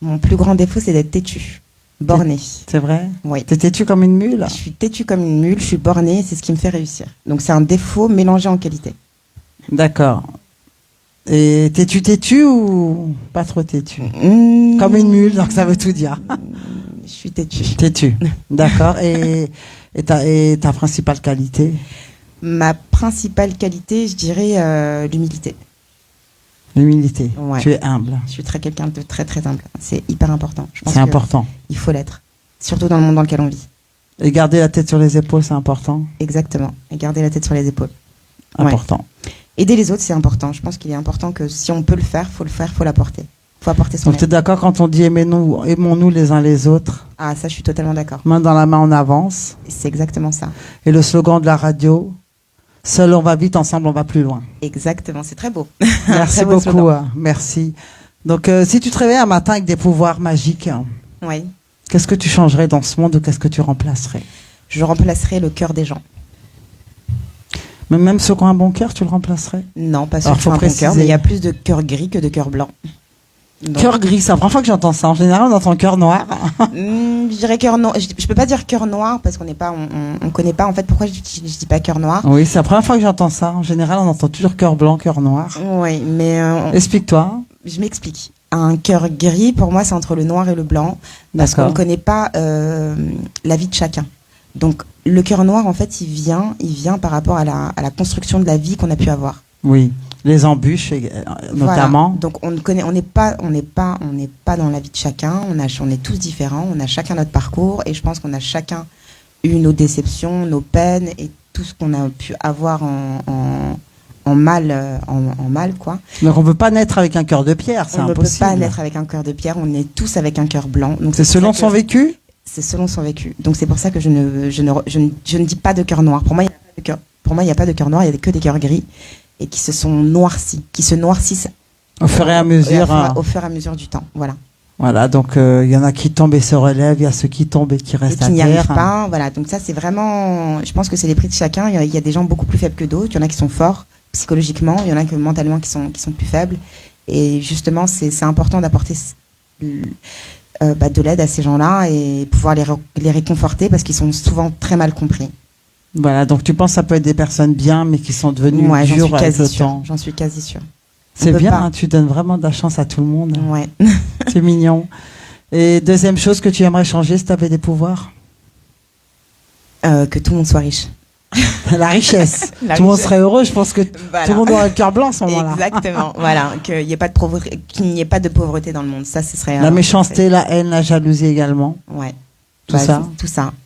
Mon plus grand défaut, c'est d'être têtu. Bornée. C'est vrai? Oui. T'es têtue comme une mule? Je suis têtue comme une mule, je suis bornée, c'est ce qui me fait réussir. Donc c'est un défaut mélangé en qualité. D'accord. Et t'es-tu ou pas trop têtue? Comme une mule, donc ça veut tout dire. Je suis têtue. Têtue. D'accord. Et ta principale qualité? Ma principale qualité, je dirais l'humilité. L'humilité. Ouais. Tu es humble. Je suis quelqu'un de très très humble. C'est hyper important. C'est important. Il faut l'être. Surtout dans le monde dans lequel on vit. Et garder la tête sur les épaules, c'est important. Exactement. Et garder la tête sur les épaules. Important. Ouais. Aider les autres, c'est important. Je pense qu'il est important que si on peut le faire, faut l'apporter. Faut apporter son aide. Donc tu es d'accord quand on dit aimons-nous les uns les autres? Ah, ça, je suis totalement d'accord. Main dans la main, on avance. C'est exactement ça. Et le slogan de la radio, seul on va vite, ensemble on va plus loin. Exactement, c'est très beau. Merci beaucoup, merci. Donc si tu te réveillais un matin avec des pouvoirs magiques, oui. Qu'est-ce que tu changerais dans ce monde ou qu'est-ce que tu remplacerais? Je remplacerais le cœur des gens. Mais même ceux qui ont un bon cœur, tu le remplacerais? Non, pas ceux qui ont un bon cœur, mais il y a plus de cœur gris que de cœur blanc. Cœur gris, c'est la première fois que j'entends ça. En général, on entend cœur noir. Je dirais cœur noir. Je peux pas dire cœur noir parce qu'on n'est pas, on connaît pas en fait. Pourquoi je dis pas cœur noir? Oui, c'est la première fois que j'entends ça. En général, on entend toujours cœur blanc, cœur noir. Oui, mais explique-toi. Je m'explique. Un cœur gris, pour moi, c'est entre le noir et le blanc parce qu'on ne connaît pas la vie de chacun. Donc, le cœur noir, en fait, il vient par rapport à la construction de la vie qu'on a pu avoir. Oui. Les embûches, notamment. Voilà. Donc on n'est pas dans la vie de chacun. On est tous différents. On a chacun notre parcours et je pense qu'on a chacun eu nos déceptions, nos peines et tout ce qu'on a pu avoir en mal, quoi. Donc on peut pas naître avec un cœur de pierre, c'est impossible. On ne peut pas naître avec un cœur de pierre. On est tous avec un cœur blanc. Donc c'est selon son vécu. C'est selon son vécu. Donc c'est pour ça que je ne dis pas de cœur noir. Pour moi, il n'y a pas de cœur noir. Il y a que des cœurs gris. Et qui se sont noircis, qui se noircissent au fur et à mesure, au fur et à mesure du temps. Voilà. Voilà, donc il y en a qui tombent et se relèvent, il y a ceux qui tombent et qui restent à terre. Et qui n'y arrivent pas. Voilà, donc ça c'est vraiment, je pense que c'est les prix de chacun. Il y a des gens beaucoup plus faibles que d'autres. Il y en a qui sont forts psychologiquement, il y en a que mentalement qui sont plus faibles. Et justement, c'est important d'apporter de l'aide à ces gens-là et pouvoir les réconforter parce qu'ils sont souvent très mal compris. Voilà, donc tu penses que ça peut être des personnes bien, mais qui sont devenues dures avec le temps. J'en suis quasi sûre. C'est bien, tu donnes vraiment de la chance à tout le monde. Ouais. C'est mignon. Et deuxième chose que tu aimerais changer si tu avais des pouvoirs? Que tout le monde soit riche. La richesse. Tout le monde serait heureux, je pense que voilà. Tout le monde aurait le cœur blanc à ce moment-là. Exactement, voilà, qu'il n'y ait pas de pauvreté dans le monde. Ça, ce serait... La méchanceté, la haine, la jalousie également. Ouais. Tout ça,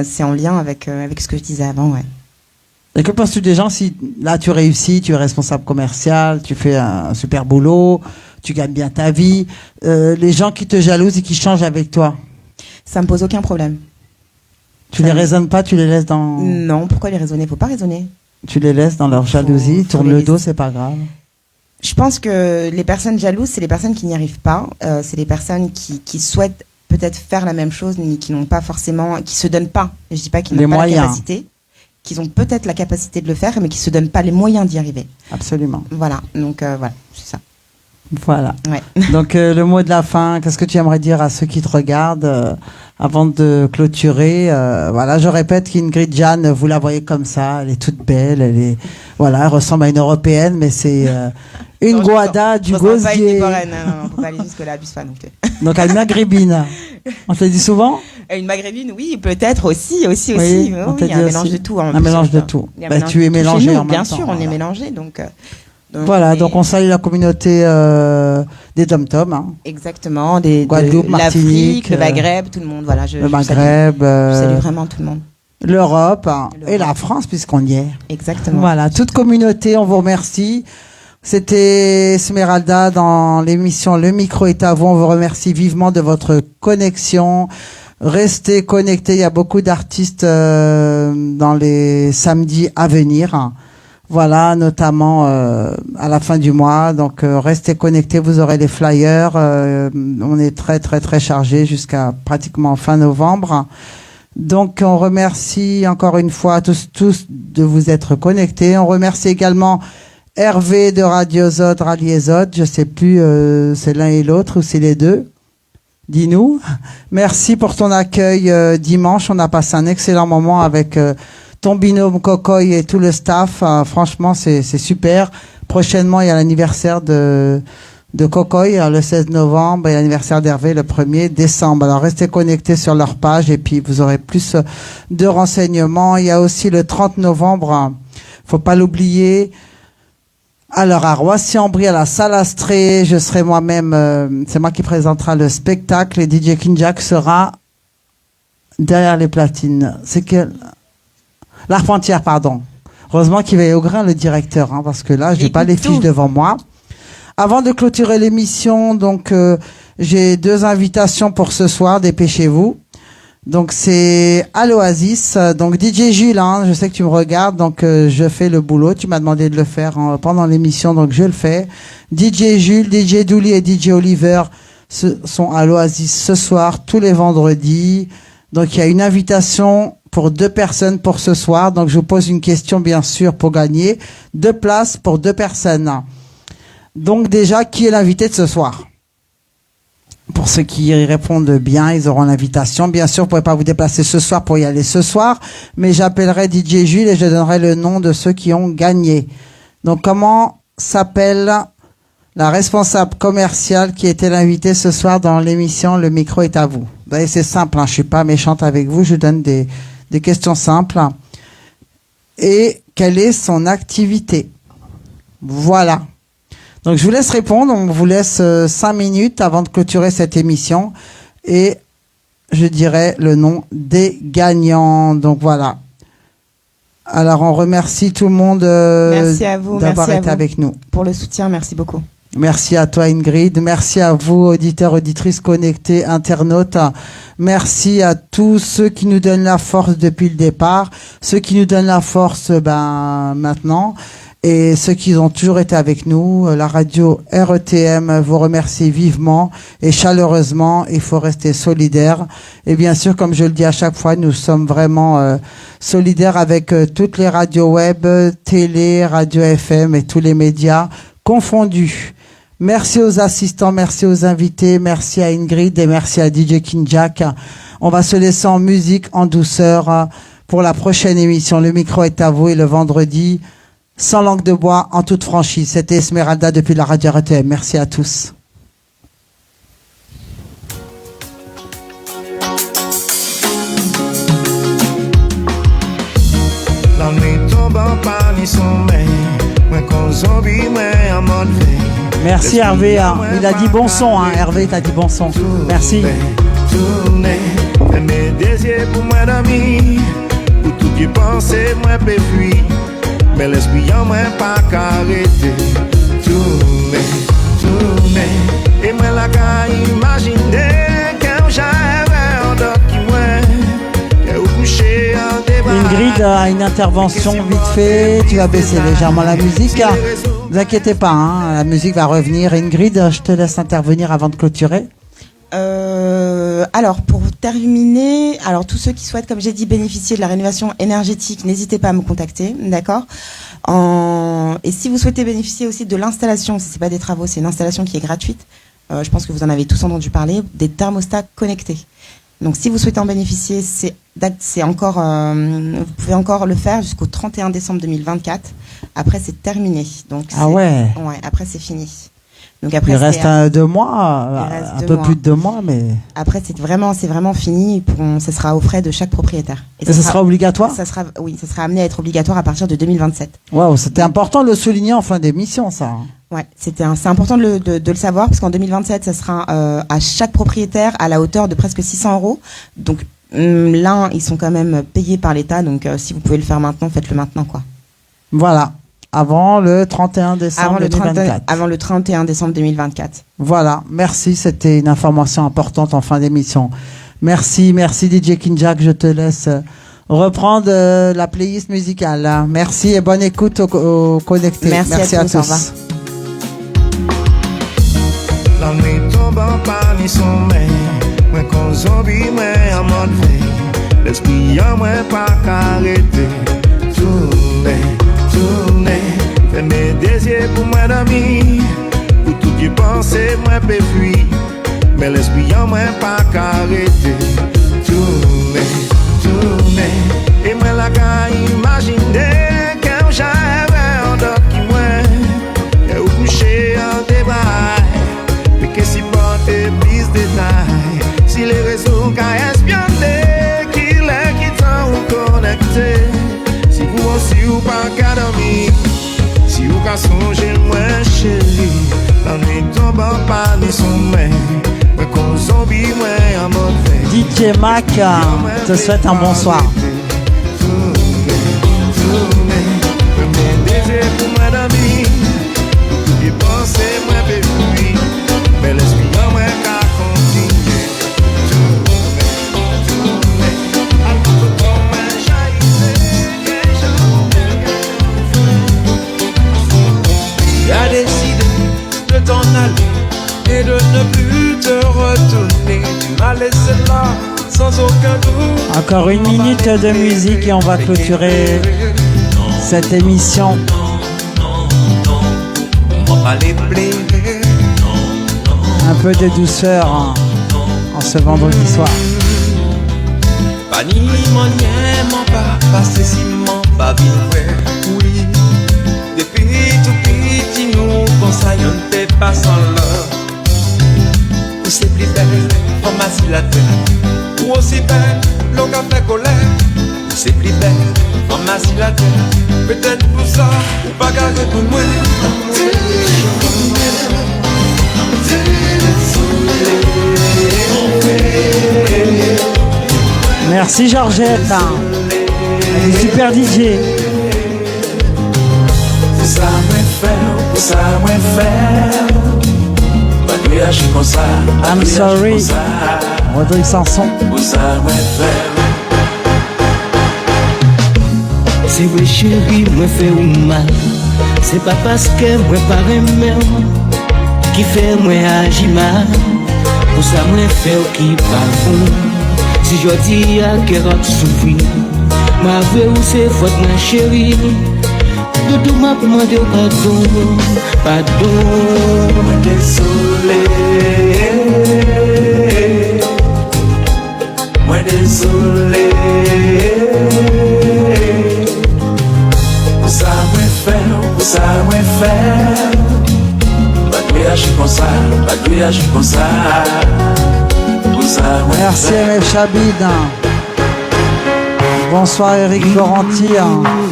c'est en lien avec ce que je disais avant, ouais. Et que penses-tu des gens si là tu réussis, tu es responsable commercial, tu fais un super boulot, tu gagnes bien ta vie, les gens qui te jalousent et qui changent avec toi? Ça me pose aucun problème. Tu les raisonnes pas, tu les laisses dans... Non, pourquoi les raisonner? Faut pas raisonner. Tu les laisses dans leur jalousie, tourne le dos, c'est pas grave. Je pense que les personnes jalouses, c'est les personnes qui n'y arrivent pas. C'est les personnes qui souhaitent peut-être faire la même chose, mais qui n'ont pas forcément, qui se donnent pas. Je dis pas qu'ils n'ont pas la capacité, qu'ils ont peut-être la capacité de le faire, mais qui se donnent pas les moyens d'y arriver. Absolument. Voilà. Donc voilà, c'est ça. Voilà. Ouais. Donc le mot de la fin, qu'est-ce que tu aimerais dire à ceux qui te regardent avant de clôturer? Voilà, je répète qu'Ingrid Jeanne, vous la voyez comme ça, elle est toute belle, elle ressemble à une européenne, mais c'est une guada du gosier. Non, faut pas aller jusque là, abuse pas non plus. Donc une maghrébine. On te le dit souvent? Une maghrébine, oui, peut-être aussi. Oui, Oui, un mélange de tout. Un mélange de tout. Tu es mélangé en même temps. Bien sûr, on est mélangé, donc voilà, donc on salue la communauté des Dom-Tom. Hein. Exactement, Guadeloupe, Martinique, le Maghreb, tout le monde. Voilà, le Maghreb, je salue vraiment tout le monde. L'Europe et la France, puisqu'on y est. Exactement. Voilà, toute communauté, on vous remercie. C'était Esmeralda dans l'émission Le Micro est à vous. On vous remercie vivement de votre connexion. Restez connectés, il y a beaucoup d'artistes dans les samedis à venir. Voilà, notamment à la fin du mois. Donc restez connectés, vous aurez les flyers. On est très très très chargé jusqu'à pratiquement fin novembre. Donc on remercie encore une fois tous de vous être connectés. On remercie également Hervé de Radio Zod, Rallye Zod. Je sais plus, c'est l'un et l'autre ou c'est les deux. Dis-nous. Merci pour ton accueil dimanche. On a passé un excellent moment avec ton binôme Cocoy et tout le staff. Franchement, c'est super. Prochainement, il y a l'anniversaire de Cocoy, le 16 novembre, et l'anniversaire d'Hervé le 1er décembre. Alors, restez connectés sur leur page et puis vous aurez plus de renseignements. Il y a aussi le 30 novembre. Faut pas l'oublier. Alors, à Roissy-en-Brie, à la Salle Astrée, je serai moi-même, c'est moi qui présentera le spectacle et DJ Kinjak sera derrière les platines. C'est que l'Arpentière, pardon. Heureusement qu'il va y au grain, le directeur, hein, parce que là, j'ai pas les fiches devant moi. Avant de clôturer l'émission, donc, j'ai 2 invitations pour ce soir, dépêchez-vous. Donc, c'est à l'Oasis. Donc, DJ Jules, hein, je sais que tu me regardes, donc, je fais le boulot. Tu m'as demandé de le faire pendant l'émission, donc je le fais. DJ Jules, DJ Douli et DJ Oliver sont à l'Oasis ce soir, tous les vendredis. Donc, il y a une invitation pour 2 personnes pour ce soir. Donc, je vous pose une question, bien sûr, pour gagner 2 places pour 2 personnes. Donc, déjà, qui est l'invité de ce soir? Pour ceux qui y répondent bien, ils auront l'invitation. Bien sûr, vous ne pouvez pas vous déplacer ce soir pour y aller ce soir, mais j'appellerai DJ Jules et je donnerai le nom de ceux qui ont gagné. Donc, comment s'appelle la responsable commerciale qui était l'invitée ce soir dans l'émission Le Micro est à vous? Vous voyez, c'est simple, hein, je suis pas méchante avec vous, je vous donne des questions simples. Et quelle est son activité? Voilà. Donc, je vous laisse répondre. On vous laisse 5 minutes avant de clôturer cette émission. Et je dirai le nom des gagnants. Donc, voilà. Alors, on remercie tout le monde merci à vous, d'avoir merci été avec nous. Pour le soutien, merci beaucoup. Merci à toi, Ingrid. Merci à vous, auditeurs, auditrices connectés, internautes. Merci à tous ceux qui nous donnent la force depuis le départ, ceux qui nous donnent la force maintenant. Et ceux qui ont toujours été avec nous, la radio RETM vous remercie vivement et chaleureusement. Il faut rester solidaire. Et bien sûr, comme je le dis à chaque fois, nous sommes vraiment solidaires avec toutes les radios web, télé, radio FM et tous les médias confondus. Merci aux assistants, merci aux invités, merci à Ingrid et merci à DJ Kinjak. On va se laisser en musique, en douceur pour la prochaine émission. Le micro est à vous et le vendredi, sans langue de bois, en toute franchise. C'était Esmeralda depuis la radio RTM. Merci à tous. Merci Hervé. Il a dit bon son. Hein. Hervé t'a dit bon son. Merci. Pour tout qui pense pensé, moi peux fuir. Mais l'esprit en moi pas qu'arrêter. Tourner, tourner. Et moi la qu'à imaginer quand j'avais un doc qui moi qu'est au coucher en débat. Ingrid a une intervention vite fait. Tu vas baisser légèrement la musique. Ne vous inquiétez pas, hein, la musique va revenir. Ingrid, je te laisse intervenir avant de clôturer. Alors, pour terminer, alors tous ceux qui souhaitent, comme j'ai dit, bénéficier de la rénovation énergétique, n'hésitez pas à me contacter, d'accord ? Et si vous souhaitez bénéficier aussi de l'installation, si c'est pas des travaux, c'est une installation qui est gratuite. Je pense que vous en avez tous entendu parler, des thermostats connectés. Donc, si vous souhaitez en bénéficier, c'est encore, vous pouvez encore le faire jusqu'au 31 décembre 2024. Après, c'est terminé. Donc, ouais. Ouais, après, c'est fini. Donc après, il reste 2 mois, un peu plus de 2 mois, mais... Après, c'est vraiment fini. Ce sera aux frais de chaque propriétaire. Et ça sera obligatoire ? Oui, ça sera amené à être obligatoire à partir de 2027. Waouh, c'était important de le souligner en fin d'émission, ça. Ouais, c'est important de le savoir, parce qu'en 2027, ça sera à chaque propriétaire à la hauteur de presque 600 €. Donc là, ils sont quand même payés par l'État. Donc si vous pouvez le faire maintenant, faites-le maintenant, quoi. Voilà. Avant le 31 décembre 2024. Avant le 31 décembre 2024. Voilà, merci, c'était une information importante en fin d'émission. Merci DJ Kinjak, je te laisse reprendre la playlist musicale. Merci et bonne écoute aux connectés. Merci à tous. La nuit tombe en panique sommeil, moi quand zombie moi en mode veille, l'esprit en moi pas qu'arrêter, tourner, fais mes désirs pour moi dormir, pour tout y penser moi peux fuir, mais l'esprit en moi pas qu'arrêter, tourner, et moi la qu'à imaginer quand j'avais un doc qui moi, et au coucher en débat. Que si porter plus de détails, si les réseaux qu'à espionner, qu'il est qui t'en ou connecté, si vous aussi ou pas qu'à dormir, si vous qu'à songer moi chérie, la nuit tombe en panne sommeil, mais qu'on zombie moi en mode veille. DJ Mac te souhaite un bon soir. Tourner, mes désirs pour moi dormir, et penser moi bébé. Mais l'esprit en moi qu'à continuer, tourner, à tout comme un jaillit, J'ai décidé de t'en aller et de ne plus te retourner. Tu m'as laissé là sans aucun doute. Encore 1 minute de musique et on va clôturer cette émission. On va les plaider. Un peu de douceur en ce vendredi soir. Pas ni mon n'aime pas, passer si mon pas vivre. Oui, depuis tout petit nous pensons t'es pas sans l'heure. Ou c'est plus belle, comme assis la terre. Ou aussi belle, l'eau qu'a fait colère. Ou c'est plus belle, comme assis la terre. Peut-être pour ça, ou pas garder pour moi. Merci Georgette, super DJ. I'm sorry, Rodrigue Sanson. C'est vrai chérie, moi fait ou mal. C'est pas parce que moi pas aimé qui fait moi agir mal. Pour ça moi fait qui pas bon. Si je dis à qu'elle souffrir, ma vraie ou c'est faute ma chérie. De tout m'a demandé pardon, pardon. Moi désolé, moi désolé. Pour ça moi faire. Merci MF Chabid. Bonsoir Eric Laurenti.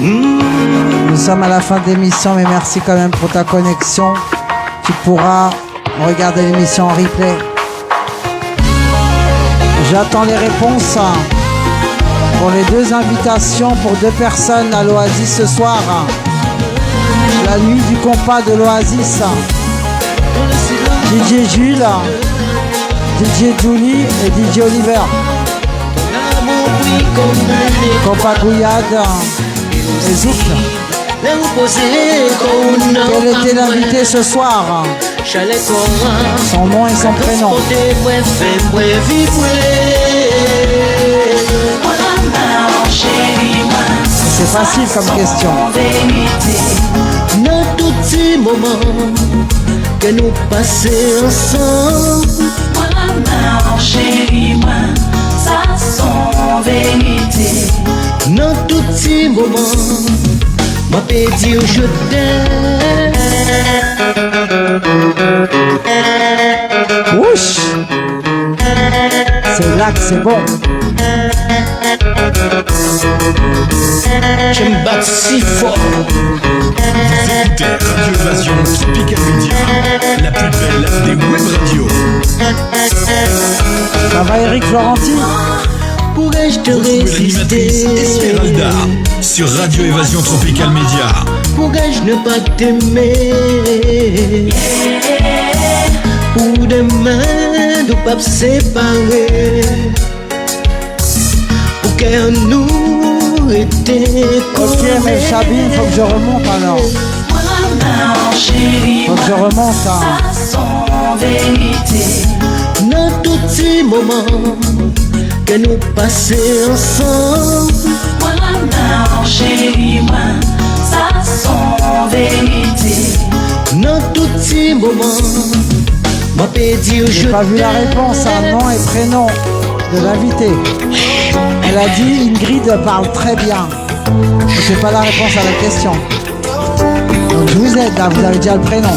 Nous sommes à la fin de l'émission, mais merci quand même pour ta connexion. Tu pourras regarder l'émission en replay. J'attends les réponses Pour les 2 invitations pour 2 personnes à l'Oasis ce soir. La nuit du compas de l'Oasis. DJ Jules, DJ Julie et DJ Oliver. Compas Gouillade et Zouk. Quel était l'invité ce soir? Son nom et son prénom. C'est facile comme question. Dans tous ces moments que nous passons ensemble, chérie, moi, ça son vérité. dans tous ces moments, ma peux dire je t'aime. Ouch! C'est là que c'est bon. Je me bats si fort. Vous écoutez Radio Évasion Tropical Media, la plus belle des web radios. Ça va Eric Florenti? Pourrais-je te Retrouvez l'animatrice résister? Esmeralda sur Radio Évasion Tropical Media. Pourrais-je ne pas t'aimer? Pour demain, nous pas séparer. Pour que nous étions Ok, mais Chabine, faut que je remonte alors. Faut que je remonte. Hein. Son vérité. dans tous ces moments que nous passons ensemble. Chérie, moi, ça son vérité. Dans tous ces moments, ma peux dire je J'ai pas vu la réponse à nom et prénom de l'invité. Elle a dit Ingrid parle très bien. Mais c'est pas la réponse à la question. Donc je vous aide là, vous avez déjà le prénom.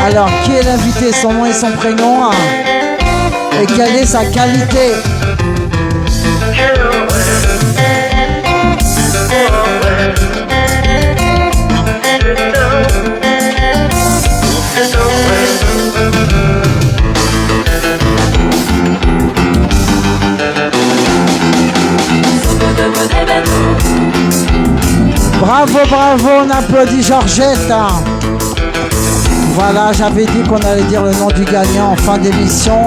Alors, qui est l'invité, son nom et son prénom hein, et quelle est sa qualité? Bravo, bravo, on applaudit Georgette. Voilà, j'avais dit qu'on allait dire le nom du gagnant en fin d'émission.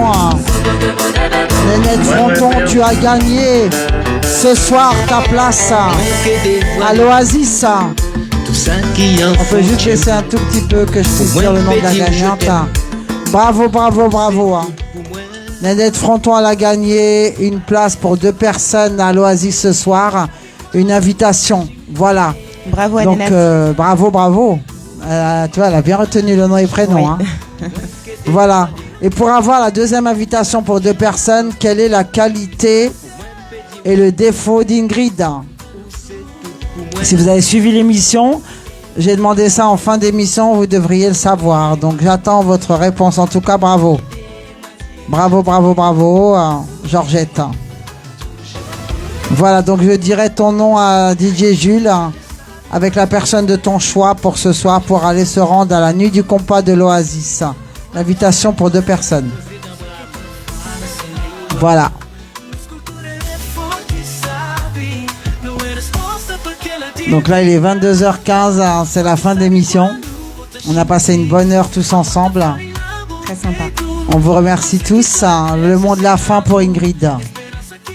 Nénette Fronton, tu as gagné ce soir ta place à l'Oasis. tout ça qui en On peut juste laisser un tout petit peu que je puisse dire le nom de la gagnante. Bravo, bravo, bravo. Nénette Fronton, elle a gagné une place pour 2 personnes à l'Oasis ce soir. Une invitation, voilà. Bravo à Donc, Nénette. bravo, bravo. Tu vois, elle a bien retenu le nom et prénom. Oui. Hein. Voilà. Et pour avoir la 2e invitation pour 2 personnes, quelle est la qualité et le défaut d'Ingrid? Si vous avez suivi l'émission, j'ai demandé ça en fin d'émission, vous devriez le savoir. Donc, j'attends votre réponse. En tout cas, bravo. Bravo, bravo, bravo, Georgette. Voilà, donc je dirai ton nom à DJ Jules avec la personne de ton choix pour ce soir pour aller se rendre à la nuit du compas de l'Oasis. L'invitation pour 2 personnes. Voilà. Donc là, il est 22h15, hein, c'est la fin de l'émission. On a passé une bonne heure tous ensemble. Très sympa. On vous remercie tous. Hein. Le mot de la fin pour Ingrid.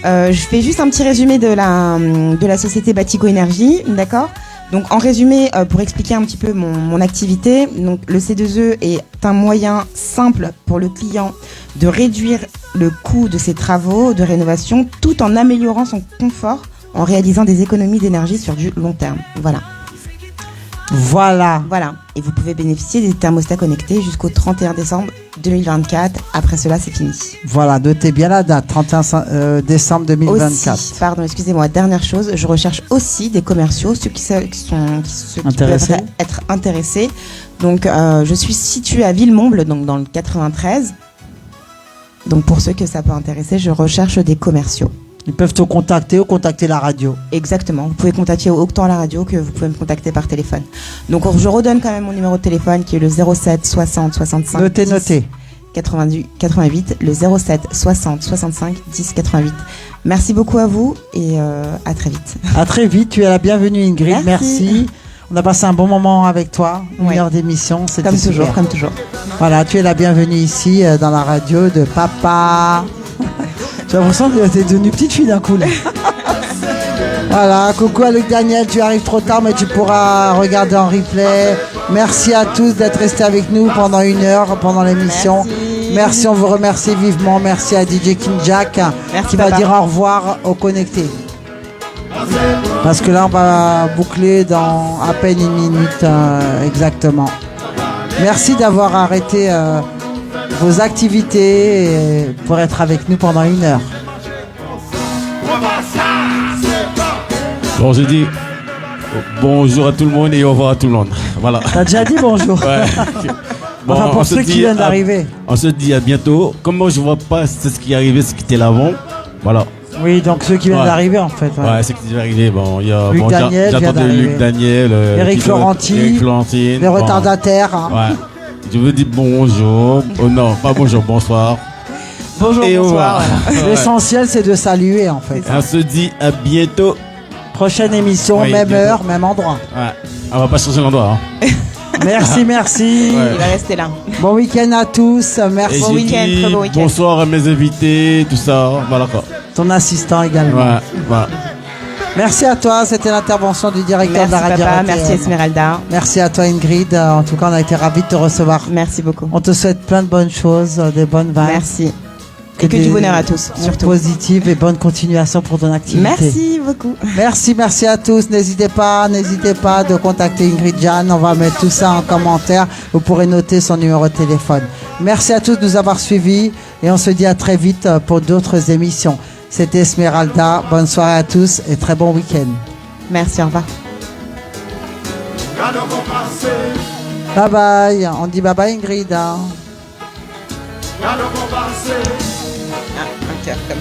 Je fais juste un petit résumé de la société Batigo Énergie, d'accord? Donc en résumé, pour expliquer un petit peu mon activité, donc le C2E est un moyen simple pour le client de réduire le coût de ses travaux de rénovation tout en améliorant son confort en réalisant des économies d'énergie sur du long terme. Voilà. Voilà. Voilà. Et vous pouvez bénéficier des thermostats connectés jusqu'au 31 décembre 2024. Après cela, c'est fini. Voilà, notez bien la date, 31 décembre 2024. Aussi, pardon, excusez-moi, dernière chose, je recherche aussi des commerciaux, ceux qui Intéressés. peuvent être intéressés. Donc, je suis située à Villemomble, donc dans le 93. Donc, pour ceux que ça peut intéresser, je recherche des commerciaux. Ils peuvent te contacter ou contacter la radio. Exactement. Vous pouvez contacter autant la radio que vous pouvez me contacter par téléphone. Donc, je redonne quand même mon numéro de téléphone qui est le 07 60 65 Notez, 10 notez. 88, le 07 60 65 10 88. Merci beaucoup à vous et à très vite. À très vite, tu es la bienvenue Ingrid, merci. On a passé un bon moment avec toi, une heure d'émission, c'était comme toujours, super. comme toujours. Voilà, tu es la bienvenue ici dans la radio de Papa. J'ai l'impression que tu es devenue petite fille d'un coup là. Voilà, coucou à Luc Daniel, tu arrives trop tard mais tu pourras regarder en replay. Merci à tous d'être restés avec nous pendant une heure, pendant l'émission. Merci, on vous remercie vivement. Merci à DJ King Jack qui va dire au revoir aux connectés. Parce que là on va boucler dans à peine une minute exactement. Merci d'avoir arrêté vos activités pour être avec nous pendant une heure. Bon, je dis bonjour à tout le monde et au revoir à tout le monde. Voilà. T'as déjà dit bonjour. Ouais. Bon, enfin, pour ceux qui viennent d'arriver. On se dit à bientôt. Comme moi je vois pas c'est ce qui est arrivé, ce qui était là avant. Voilà. Oui, donc ceux qui viennent d'arriver en fait. Ouais, c'est qui est arrivé. Bon, il y a Luc Daniel, j'attendais Luc Daniel, Eric Florentine, les retardataires. Ouais. Je veux dire bonjour. Oh non, pas bonjour, bonsoir. Bonjour, et bonsoir. Voilà. L'essentiel c'est de saluer en fait. On se dit à bientôt. Prochaine émission, oui, même bientôt. Heure, même endroit. Ouais. On va pas changer l'endroit. Hein. Merci. Ouais. Il va rester là. Bon week-end à tous. Merci. Bon week-end, très bon week-end. Bonsoir à mes invités, tout ça. Voilà quoi. Ton assistant également. Ouais, voilà. Merci à toi, c'était l'intervention du directeur de la radio. Papa, merci Esmeralda. Merci à toi Ingrid. En tout cas, on a été ravis de te recevoir. Merci beaucoup. On te souhaite plein de bonnes choses, des bonnes vibes. Merci. Et que du bonheur à tous, surtout. Positive et bonne continuation pour ton activité. Merci beaucoup. Merci à tous. N'hésitez pas de contacter Ingrid Jeanne. On va mettre tout ça en commentaire. Vous pourrez noter son numéro de téléphone. Merci à tous de nous avoir suivis et on se dit à très vite pour d'autres émissions. C'était Esmeralda. Bonne soirée à tous et très bon week-end. Merci, au revoir. Bye bye. On dit bye bye Ingrid. Un cœur comme ça.